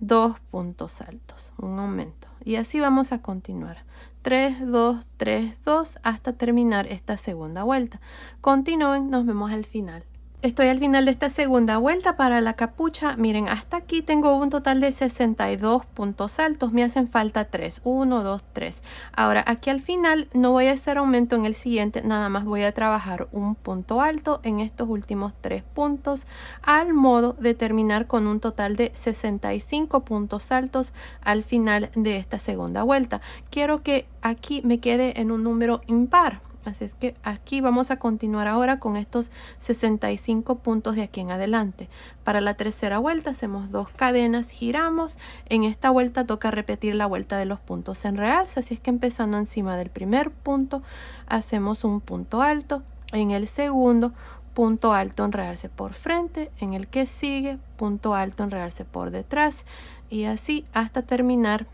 2 puntos altos, un aumento y así vamos a continuar 3, 2, 3, 2 hasta terminar esta segunda vuelta. Continúen, nos vemos al final. Estoy al final de esta segunda vuelta para la capucha. Miren, hasta aquí tengo un total de 62 puntos altos. Me hacen falta 3. 1, 2, 3. Ahora, aquí al final no voy a hacer aumento en el siguiente. Nada más voy a trabajar un punto alto en estos últimos 3 puntos. Al modo de terminar con un total de 65 puntos altos al final de esta segunda vuelta. Quiero que aquí me quede en un número impar. Así es que aquí vamos a continuar ahora con estos 65 puntos de aquí en adelante. Para la tercera vuelta hacemos 2 cadenas, giramos. En esta vuelta toca repetir la vuelta de los puntos en realce, así es que empezando encima del primer punto hacemos un punto alto. En el segundo, punto alto en realce por frente. En el que sigue, punto alto en realce por detrás. Y así hasta terminar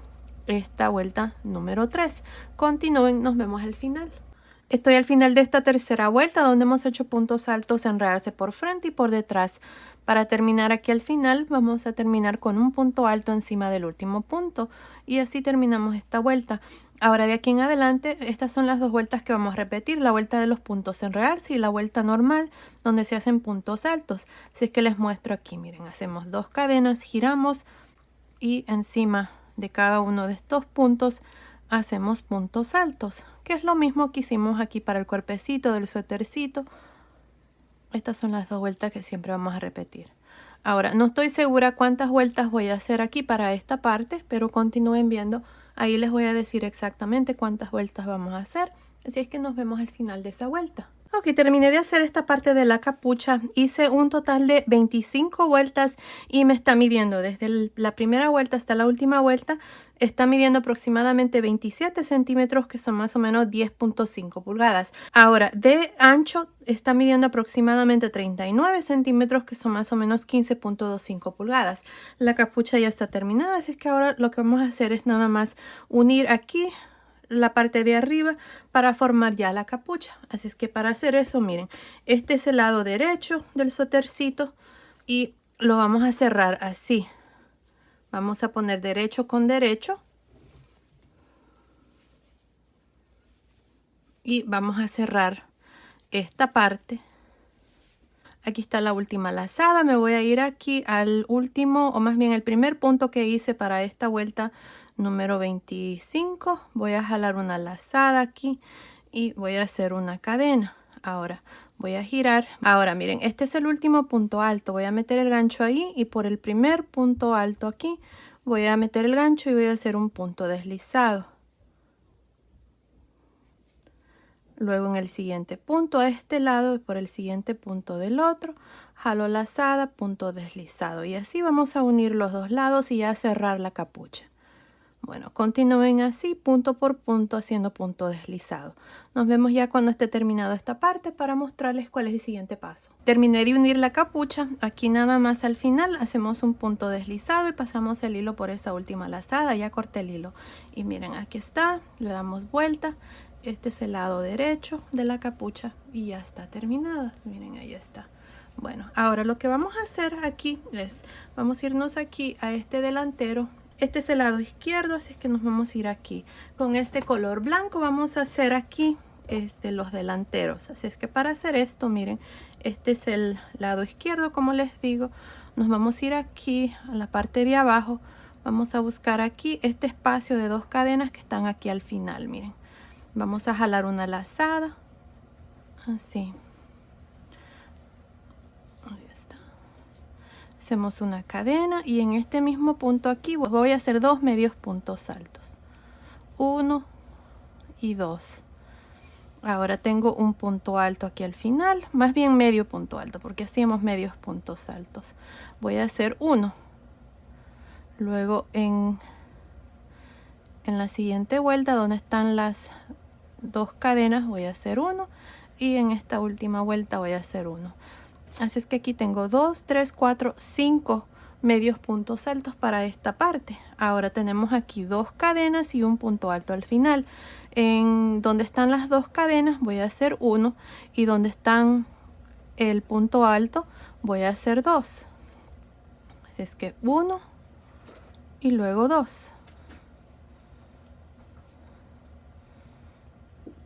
esta vuelta número 3. Continúen, nos vemos al final. Estoy al final de esta tercera vuelta donde hemos hecho puntos altos en realce por frente y por detrás. Para terminar aquí al final vamos a terminar con un punto alto encima del último punto y así terminamos esta vuelta. Ahora de aquí en adelante estas son las 2 vueltas que vamos a repetir, la vuelta de los puntos en realce y la vuelta normal donde se hacen puntos altos. Así es que les muestro aquí, miren, hacemos 2 cadenas, giramos y encima de cada uno de estos puntos hacemos puntos altos, que es lo mismo que hicimos aquí para el cuerpecito del suétercito. Estas son las 2 vueltas que siempre vamos a repetir. Ahora, no estoy segura cuántas vueltas voy a hacer aquí para esta parte, pero continúen viendo. Ahí les voy a decir exactamente cuántas vueltas vamos a hacer. Así es que nos vemos al final de esa vuelta. Ok, terminé de hacer esta parte de la capucha. Hice un total de 25 vueltas y me está midiendo desde la primera vuelta hasta la última vuelta. Está midiendo aproximadamente 27 centímetros, que son más o menos 10.5 pulgadas. Ahora, de ancho está midiendo aproximadamente 39 centímetros, que son más o menos 15.25 pulgadas. La capucha ya está terminada, así es que ahora lo que vamos a hacer es nada más unir aquí la parte de arriba para formar ya la capucha. Así es que para hacer eso, miren, este es el lado derecho del suétercito y lo vamos a cerrar así. Vamos a poner derecho con derecho y vamos a cerrar esta parte. Aquí está la última lazada. Me voy a ir aquí al último, o más bien el primer punto que hice para esta vuelta número 25. Voy a jalar una lazada aquí y voy a hacer una cadena. Ahora voy a girar. Ahora miren, este es el último punto alto. Voy a meter el gancho ahí y por el primer punto alto aquí voy a meter el gancho y voy a hacer un punto deslizado. Luego en el siguiente punto a este lado y por el siguiente punto del otro, jalo lazada, punto deslizado. Y así vamos a unir los dos lados y ya cerrar la capucha. Bueno, continúen así, punto por punto, haciendo punto deslizado. Nos vemos ya cuando esté terminado esta parte para mostrarles cuál es el siguiente paso. Terminé de unir la capucha. Aquí nada más al final hacemos un punto deslizado y pasamos el hilo por esa última lazada. Ya corté el hilo. Y miren, aquí está. Le damos vuelta. Este es el lado derecho de la capucha y ya está terminada. Miren, ahí está. Bueno, ahora lo que vamos a hacer aquí es, vamos a irnos aquí a este delantero. Este es el lado izquierdo, así es que nos vamos a ir aquí. Con este color blanco vamos a hacer aquí los delanteros. Así es que para hacer esto, miren, este es el lado izquierdo, como les digo. Nos vamos a ir aquí a la parte de abajo. Vamos a buscar aquí este espacio de 2 cadenas que están aquí al final, miren. Vamos a jalar una lazada, así. Ahí está. Hacemos una cadena y en este mismo punto aquí voy a hacer 2 medios puntos altos. 1 y 2. Ahora tengo un punto alto aquí al final, más bien medio punto alto, porque hacíamos medios puntos altos. Voy a hacer 1. Luego en la siguiente vuelta, donde están las 2 cadenas, voy a hacer 1 y en esta última vuelta voy a hacer 1. Así es que aquí tengo 2, 3, 4, 5 medios puntos altos para esta parte. Ahora tenemos aquí 2 cadenas y un punto alto al final. En donde están las 2 cadenas voy a hacer 1 y donde están el punto alto voy a hacer 2. Así es que 1 y luego 2.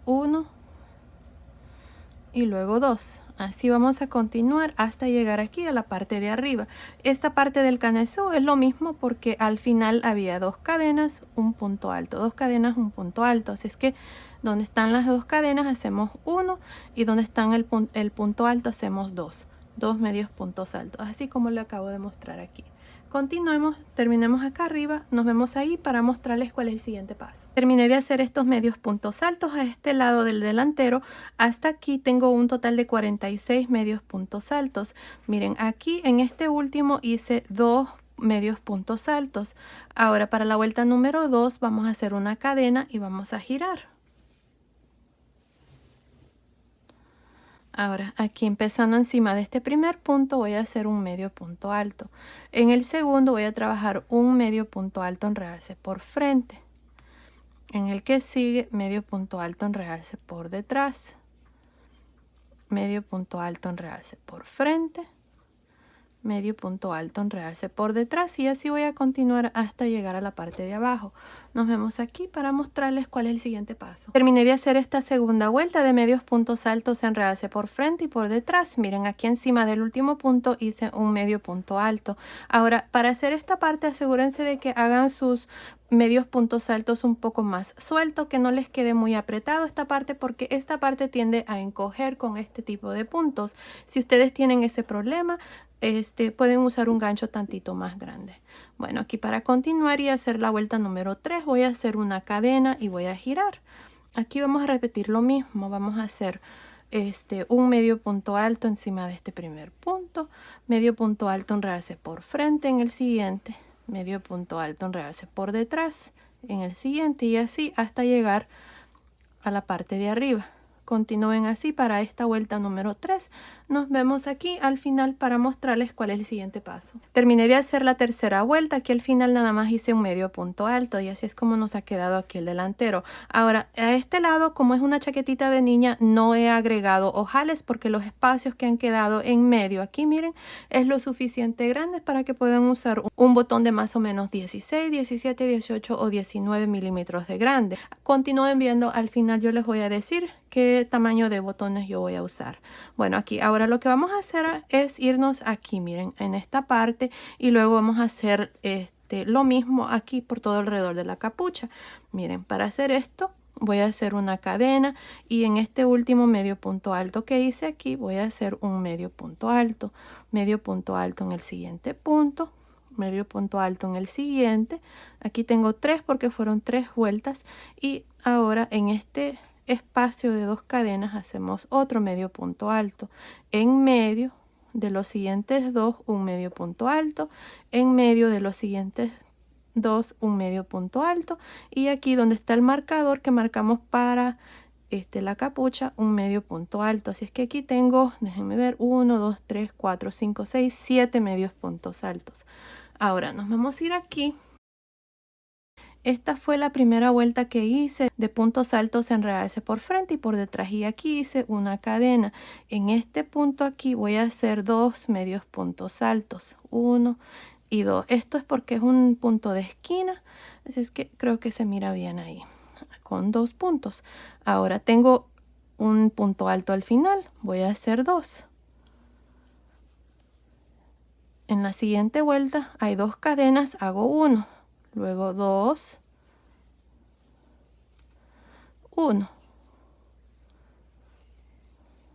1 y luego 2. Así vamos a continuar hasta llegar aquí a la parte de arriba. Esta parte del canesú es lo mismo porque al final había 2 cadenas, un punto alto, 2 cadenas, un punto alto. Así es que donde están las 2 cadenas hacemos 1 y donde están el punto alto hacemos 2 medios puntos altos, así como le acabo de mostrar aquí. Continuemos, terminemos acá arriba, nos vemos ahí para mostrarles cuál es el siguiente paso. Terminé de hacer estos medios puntos altos a este lado del delantero. Hasta aquí tengo un total de 46 medios puntos altos. Miren, aquí en este último hice 2 medios puntos altos. Ahora para la vuelta número 2 vamos a hacer una cadena y vamos a girar. Ahora aquí empezando encima de este primer punto voy a hacer un medio punto alto. En el segundo voy a trabajar un medio punto alto en realce por frente. En el que sigue medio punto alto en realce por detrás. Medio punto alto en realce por frente. Medio punto alto en realce por detrás y así voy a continuar hasta llegar a la parte de abajo. Nos vemos aquí para mostrarles cuál es el siguiente paso. Terminé de hacer esta segunda vuelta de medios puntos altos en realce por frente y por detrás. Miren, aquí encima del último punto hice un medio punto alto. Ahora, para hacer esta parte asegúrense de que hagan sus medios puntos altos un poco más suelto, que no les quede muy apretado esta parte, porque esta parte tiende a encoger con este tipo de puntos. Si ustedes tienen ese problema, pueden usar un gancho tantito más grande. Bueno, aquí para continuar y hacer la vuelta número 3 voy a hacer una cadena y voy a girar. Aquí vamos a repetir lo mismo, vamos a hacer un medio punto alto encima de este primer punto, medio punto alto en realce por frente en el siguiente, medio punto alto en realce por detrás en el siguiente y así hasta llegar a la parte de arriba. Continúen así para esta vuelta número 3. Nos vemos aquí al final para mostrarles cuál es el siguiente paso. Terminé de hacer la tercera vuelta. Aquí al final nada más hice un medio punto alto y así es como nos ha quedado aquí el delantero. Ahora, a este lado, como es una chaquetita de niña, no he agregado ojales porque los espacios que han quedado en medio aquí, miren, es lo suficiente grande para que puedan usar un botón de más o menos 16, 17, 18 o 19 milímetros de grande. Continúen viendo, al final yo les voy a decir qué tamaño de botones yo voy a usar. Bueno, aquí ahora lo que vamos a hacer es irnos aquí, miren, en esta parte y luego vamos a hacer lo mismo aquí por todo alrededor de la capucha. Miren, para hacer esto voy a hacer una cadena y en este último medio punto alto que hice aquí voy a hacer un medio punto alto en el siguiente punto, medio punto alto en el siguiente. Aquí tengo 3 porque fueron 3 vueltas y ahora en este espacio de 2 cadenas hacemos otro medio punto alto en medio de los siguientes 2, un medio punto alto en medio de los siguientes 2, un medio punto alto y aquí donde está el marcador que marcamos para la capucha, un medio punto alto. Así es que aquí tengo, déjenme ver, 1, 2, 3, 4, 5, 6, 7 medios puntos altos. Ahora nos vamos a ir aquí. Esta fue la primera vuelta que hice de puntos altos en realce por frente y por detrás y aquí hice una cadena. En este punto aquí voy a hacer 2 medios puntos altos, 1 y 2. Esto es porque es un punto de esquina, así es que creo que se mira bien ahí, con 2 puntos. Ahora tengo un punto alto al final, voy a hacer 2. En la siguiente vuelta hay 2 cadenas, hago 1. Luego 2, 1,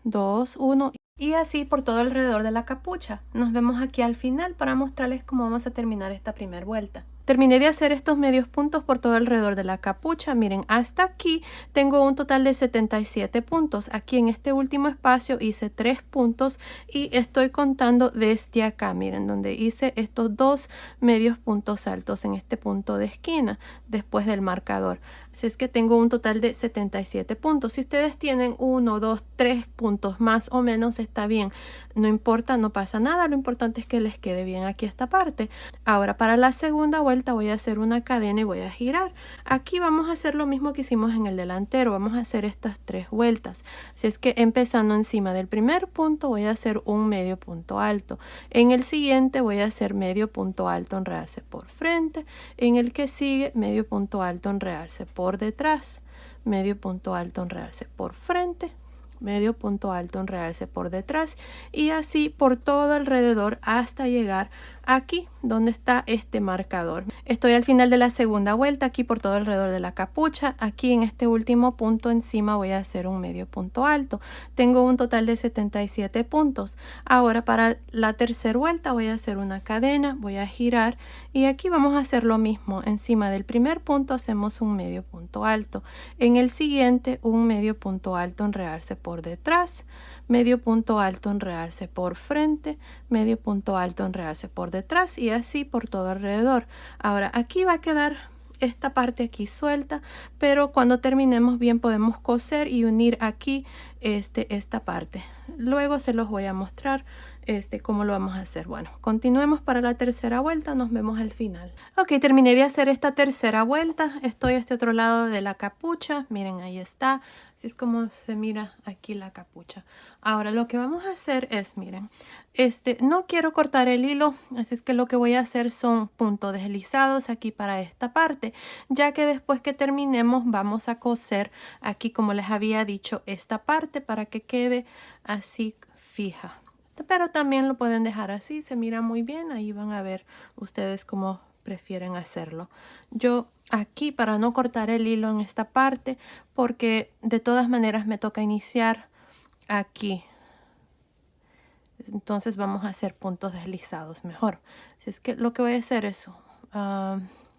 2, 1 y así por todo alrededor de la capucha. Nos vemos aquí al final para mostrarles cómo vamos a terminar esta primera vuelta. Terminé de hacer estos medios puntos por todo alrededor de la capucha. Miren, hasta aquí tengo un total de 77 puntos. Aquí en este último espacio hice 3 puntos y estoy contando desde acá. Miren, donde hice estos 2 medios puntos altos en este punto de esquina después del marcador. Así es que tengo un total de 77 puntos. Si ustedes tienen 1, 2, 3 puntos más o menos, está bien. No importa, no pasa nada. Lo importante es que les quede bien aquí esta parte. Ahora, para la segunda vuelta voy a hacer una cadena y voy a girar. Aquí vamos a hacer lo mismo que hicimos en el delantero. Vamos a hacer estas 3 vueltas. Así es que empezando encima del primer punto voy a hacer un medio punto alto. En el siguiente voy a hacer medio punto alto en realce por frente. En el que sigue medio punto alto en realce por detrás, medio punto alto en realce por frente, medio punto alto en realce por detrás y así por todo alrededor hasta llegar aquí donde está este marcador. Estoy al final de la segunda vuelta, aquí por todo alrededor de la capucha. Aquí en este último punto encima voy a hacer un medio punto alto. Tengo un total de 77 puntos. Ahora para la tercera vuelta voy a hacer una cadena, voy a girar y aquí vamos a hacer lo mismo. Encima del primer punto hacemos un medio punto alto. En el siguiente un medio punto alto, enredarse por detrás, medio punto alto, enredarse por frente, medio punto alto, enredarse por detrás y así por todo alrededor. Ahora aquí va a quedar esta parte aquí suelta, pero cuando terminemos bien podemos coser y unir aquí esta parte. Luego se los voy a mostrar cómo lo vamos a hacer. Bueno, continuemos para la tercera vuelta, nos vemos al final. Ok, terminé de hacer esta tercera vuelta. Estoy a este otro lado de la capucha, miren, ahí está, así es como se mira aquí la capucha. Ahora lo que vamos a hacer es, miren, no quiero cortar el hilo, así es que lo que voy a hacer son puntos deslizados aquí para esta parte, ya que después que terminemos vamos a coser aquí, como les había dicho, esta parte para que quede así fija. Pero también lo pueden dejar así, se mira muy bien, ahí van a ver ustedes cómo prefieren hacerlo. Yo aquí, para no cortar el hilo en esta parte, porque de todas maneras me toca iniciar aquí, entonces vamos a hacer puntos deslizados mejor. Así es que lo que voy a hacer es,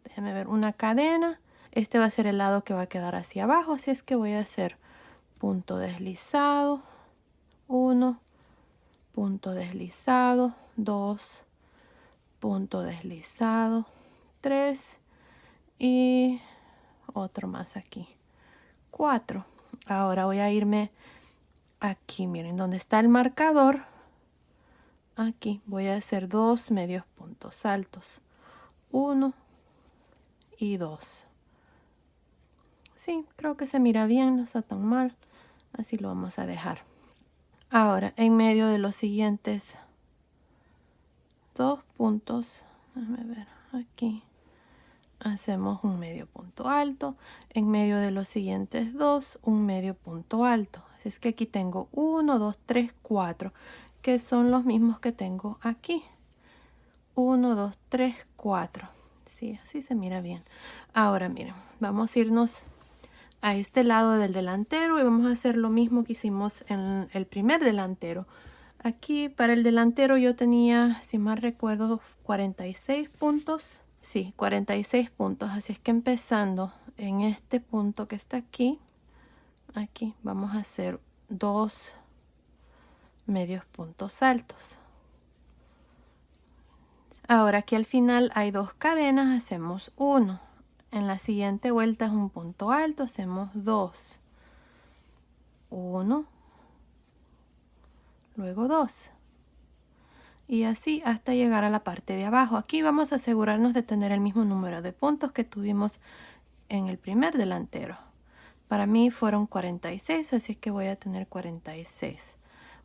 déjenme ver, una cadena. Este va a ser el lado que va a quedar hacia abajo, así es que voy a hacer punto deslizado, 1, punto deslizado, 2, punto deslizado, 3 y otro más aquí, 4. Ahora voy a irme aquí, miren, donde está el marcador. Aquí voy a hacer 2 medios puntos altos, 1 y 2. Sí, creo que se mira bien, no está tan mal, así lo vamos a dejar. Ahora en medio de los siguientes 2 puntos, déjame ver, aquí hacemos un medio punto alto, en medio de los siguientes 2 un medio punto alto. Así es que aquí tengo 1, 2, 3, 4, que son los mismos que tengo aquí. 1, 2, 3, 4. Sí, así se mira bien. Ahora miren, vamos a irnos a este lado del delantero y vamos a hacer lo mismo que hicimos en el primer delantero. Aquí para el delantero yo tenía, si mal recuerdo, 46 puntos. Sí, 46 puntos. Así es que empezando en este punto que está aquí, aquí vamos a hacer 2 medios puntos altos. Ahora aquí al final hay 2 cadenas, hacemos 1. En la siguiente vuelta es un punto alto, hacemos 2. 1, luego 2. Y así hasta llegar a la parte de abajo. Aquí vamos a asegurarnos de tener el mismo número de puntos que tuvimos en el primer delantero. Para mí fueron 46, así es que voy a tener 46.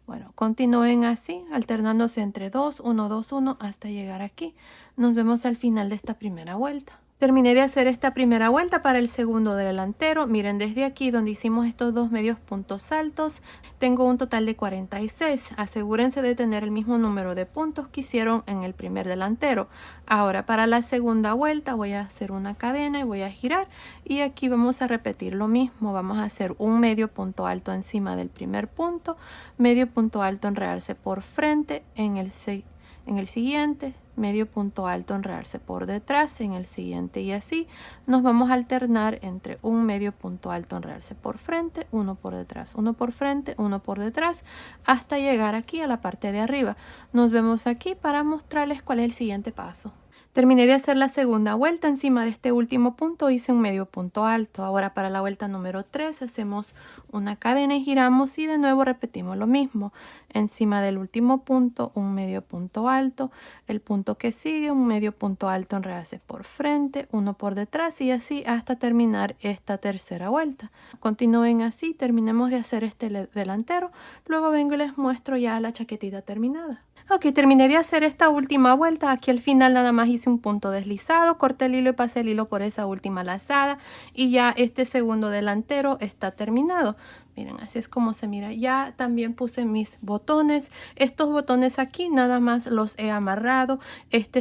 Bueno, continúen así, alternándose entre 2, 1, 2, 1 hasta llegar aquí. Nos vemos al final de esta primera vuelta. Terminé de hacer esta primera vuelta para el segundo delantero. Miren, desde aquí donde hicimos estos 2 medios puntos altos, tengo un total de 46. Asegúrense de tener el mismo número de puntos que hicieron en el primer delantero. Ahora para la segunda vuelta voy a hacer una cadena y voy a girar. Y aquí vamos a repetir lo mismo. Vamos a hacer un medio punto alto encima del primer punto, medio punto alto, enredarse por frente en el siguiente, medio punto alto, enredarse por detrás en el siguiente y así nos vamos a alternar entre un medio punto alto, enredarse por frente, uno por detrás, uno por frente, uno por detrás hasta llegar aquí a la parte de arriba. Nos vemos aquí para mostrarles cuál es el siguiente paso. Terminé de hacer la segunda vuelta. Encima de este último punto hice un medio punto alto. Ahora para la vuelta número 3 hacemos una cadena y giramos y de nuevo repetimos lo mismo. Encima del último punto un medio punto alto, el punto que sigue un medio punto alto, enredarse por frente, uno por detrás y así hasta terminar esta tercera vuelta. Continúen así, terminemos de hacer este delantero, luego vengo y les muestro ya la chaquetita terminada. Ok, terminé de hacer esta última vuelta. Aquí al final nada más hice un punto deslizado, corté el hilo y pasé el hilo por esa última lazada y ya este segundo delantero está terminado. Miren, así es como se mira. Ya también puse mis botones. Estos botones aquí nada más los he amarrado.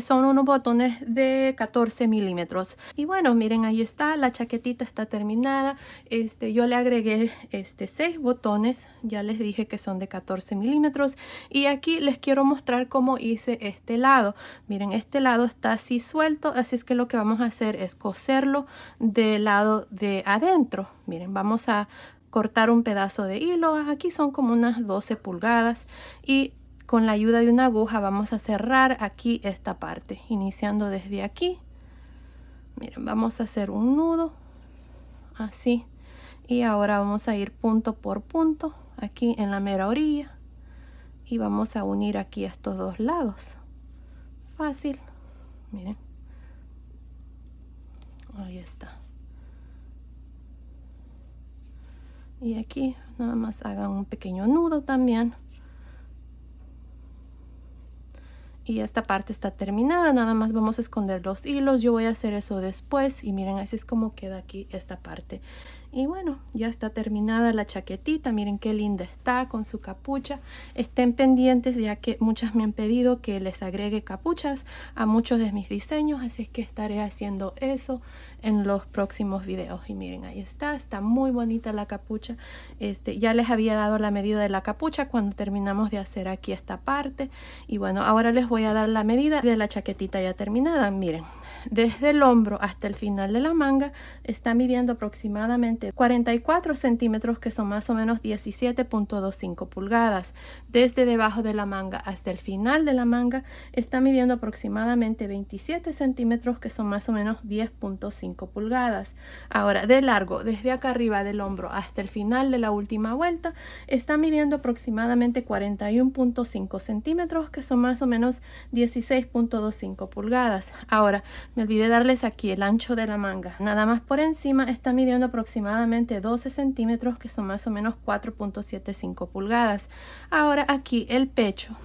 Son unos botones de 14 milímetros. Y bueno, miren, ahí está. La chaquetita está terminada. Yo le agregué 6 botones. Ya les dije que son de 14 milímetros. Y aquí les quiero mostrar cómo hice este lado. Miren, este lado está así suelto. Así es que lo que vamos a hacer es coserlo del lado de adentro. Miren, vamos a cortar un pedazo de hilo. Aquí son como unas 12 pulgadas y con la ayuda de una aguja vamos a cerrar aquí esta parte, iniciando desde aquí. Miren, vamos a hacer un nudo así y ahora vamos a ir punto por punto aquí en la mera orilla y vamos a unir aquí estos dos lados. Fácil, miren, ahí está. Y aquí nada más hagan un pequeño nudo también. Y esta parte está terminada, nada más vamos a esconder los hilos. Yo voy a hacer eso después y miren, así es como queda aquí esta parte. Y bueno, ya está terminada la chaquetita. Miren qué linda está con su capucha. Estén pendientes ya que muchas me han pedido que les agregue capuchas a muchos de mis diseños, así es que estaré haciendo eso en los próximos videos. Y miren, ahí está muy bonita la capucha. Ya les había dado la medida de la capucha cuando terminamos de hacer aquí esta parte. Y bueno, ahora les voy a dar la medida de la chaquetita ya terminada. Miren, desde el hombro hasta el final de la manga está midiendo aproximadamente 44 centímetros, que son más o menos 17.25 pulgadas. Desde debajo de la manga hasta el final de la manga está midiendo aproximadamente 27 centímetros, que son más o menos 10.5 pulgadas. Ahora, de largo, desde acá arriba del hombro hasta el final de la última vuelta, está midiendo aproximadamente 41.5 centímetros, que son más o menos 16.25 pulgadas. Ahora, me olvidé darles aquí el ancho de la manga. Nada más por encima está midiendo aproximadamente 12 centímetros, que son más o menos 4.75 pulgadas. Ahora aquí el pecho.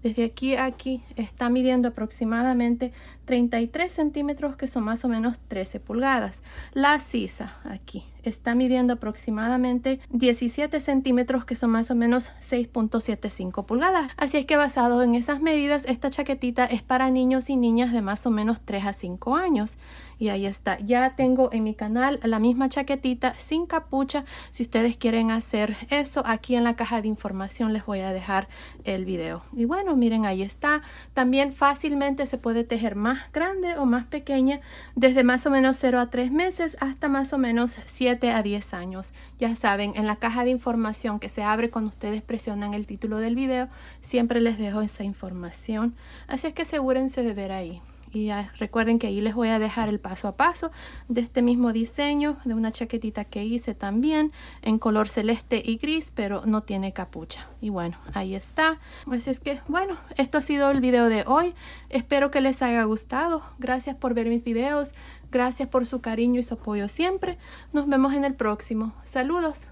Desde aquí a aquí está midiendo aproximadamente 33 centímetros, que son más o menos 13 pulgadas. La sisa aquí está midiendo aproximadamente 17 centímetros, que son más o menos 6.75 pulgadas. Así es que basado en esas medidas, esta chaquetita es para niños y niñas de más o menos 3 a 5 años. Y ahí está. Ya tengo en mi canal la misma chaquetita sin capucha. Si ustedes quieren hacer eso, aquí en la caja de información les voy a dejar el video. Y bueno, miren, ahí está. También fácilmente se puede tejer más grande o más pequeña, desde más o menos 0 a 3 meses hasta más o menos 7 a 10 años. Ya saben, en la caja de información que se abre cuando ustedes presionan el título del video, siempre les dejo esa información. Así es que asegúrense de ver ahí. Y ya recuerden que ahí les voy a dejar el paso a paso de este mismo diseño, de una chaquetita que hice también en color celeste y gris, pero no tiene capucha. Y bueno, ahí está. Así es que bueno, esto ha sido el video de hoy. Espero que les haya gustado. Gracias por ver mis videos. Gracias por su cariño y su apoyo siempre. Nos vemos en el próximo. Saludos.